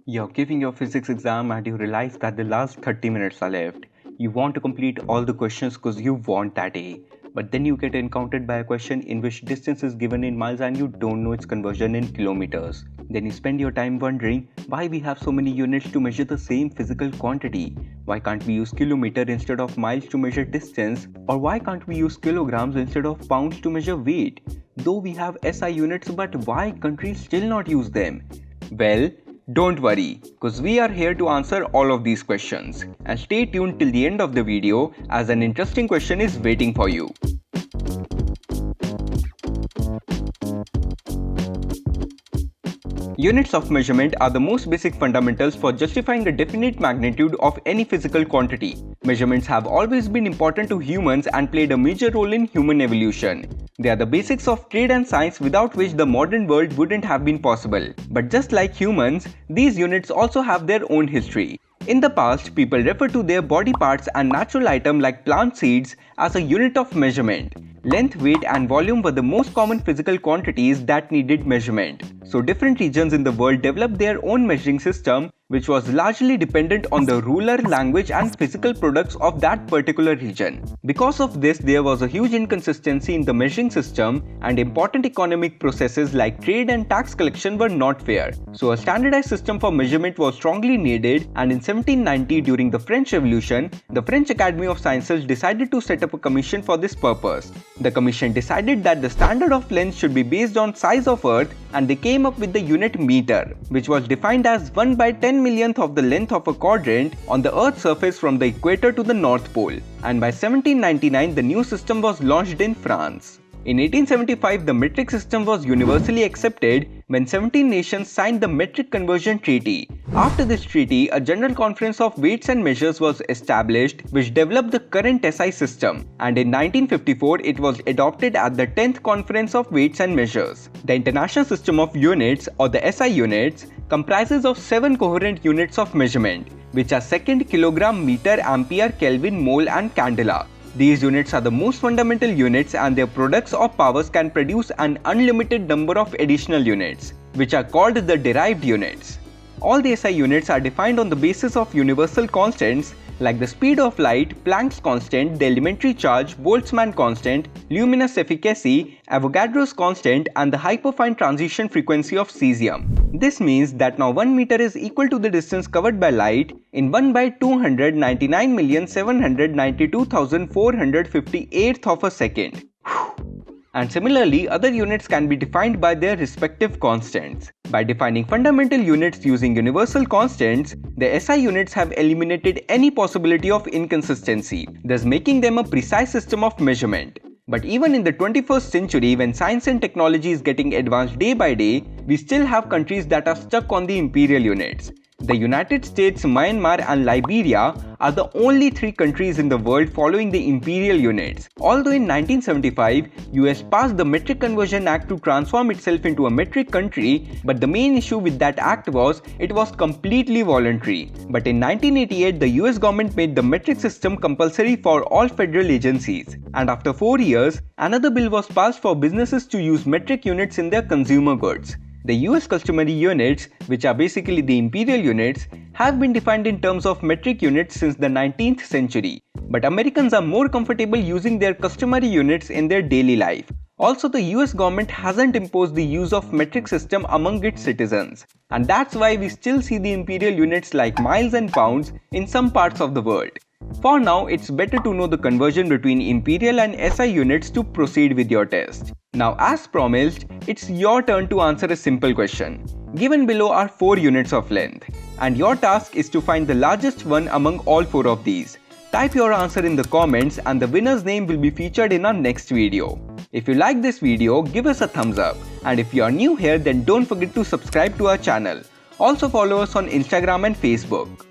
You're giving your physics exam and you realize that the last 30 minutes are left. You want to complete all the questions because you want that A. But then you get encountered by a question in which distance is given in miles and you don't know its conversion in kilometers. Then you spend your time wondering why we have so many units to measure the same physical quantity. Why can't we use kilometer instead of miles to measure distance? Or why can't we use kilograms instead of pounds to measure weight? Though we have SI units, but why countries still not use them? Well, don't worry, cause we are here to answer all of these questions. And stay tuned till the end of the video as an interesting question is waiting for you. Units of measurement are the most basic fundamentals for justifying a definite magnitude of any physical quantity. Measurements have always been important to humans and played a major role in human evolution. They are the basics of trade and science without which the modern world wouldn't have been possible. But just like humans, these units also have their own history. In the past, people referred to their body parts and natural items like plant seeds as a unit of measurement. Length, weight and volume were the most common physical quantities that needed measurement. So different regions in the world developed their own measuring system, which was largely dependent on the ruler, language and physical products of that particular region. Because of this, there was a huge inconsistency in the measuring system and important economic processes like trade and tax collection were not fair. So a standardized system for measurement was strongly needed, and in 1790 during the French Revolution, the French Academy of Sciences decided to set up a commission for this purpose. The commission decided that the standard of length should be based on size of earth, and they came up with the unit meter, which was defined as 1 by 10 millionth of the length of a quadrant on the earth's surface from the equator to the North Pole. And by 1799 the new system was launched in France. In 1875 the metric system was universally accepted when 17 nations signed the Metric Conversion Treaty. After this treaty, a General Conference of Weights and Measures was established which developed the current SI system, and in 1954 it was adopted at the 10th Conference of Weights and Measures. The International System of Units, or the SI units, comprises of 7 coherent units of measurement, which are second, kilogram, meter, ampere, Kelvin, mole and candela. These units are the most fundamental units, and their products or powers can produce an unlimited number of additional units, which are called the derived units. All the SI units are defined on the basis of universal constants like the speed of light, Planck's constant, the elementary charge, Boltzmann constant, luminous efficacy, Avogadro's constant and the hyperfine transition frequency of cesium. This means that now 1 meter is equal to the distance covered by light in 1 by 299,792,458th of a second. And similarly, other units can be defined by their respective constants. By defining fundamental units using universal constants, the SI units have eliminated any possibility of inconsistency, thus making them a precise system of measurement. But even in the 21st century, when science and technology is getting advanced day by day, we still have countries that are stuck on the imperial units. The United States, Myanmar and Liberia are the only 3 countries in the world following the imperial units. Although in 1975, US passed the Metric Conversion Act to transform itself into a metric country, but the main issue with that act was it was completely voluntary. But in 1988, the US government made the metric system compulsory for all federal agencies. And after 4 years, another bill was passed for businesses to use metric units in their consumer goods. The US customary units, which are basically the imperial units, have been defined in terms of metric units since the 19th century. But Americans are more comfortable using their customary units in their daily life. Also, the US government hasn't imposed the use of metric system among its citizens. And that's why we still see the imperial units like miles and pounds in some parts of the world. For now, it's better to know the conversion between imperial and SI units to proceed with your test. Now, as promised, it's your turn to answer a simple question. Given below are 4 units of length, and your task is to find the largest one among all 4 of these. Type your answer in the comments and the winner's name will be featured in our next video. If you like this video, give us a thumbs up, and if you are new here, then don't forget to subscribe to our channel. Also follow us on Instagram and Facebook.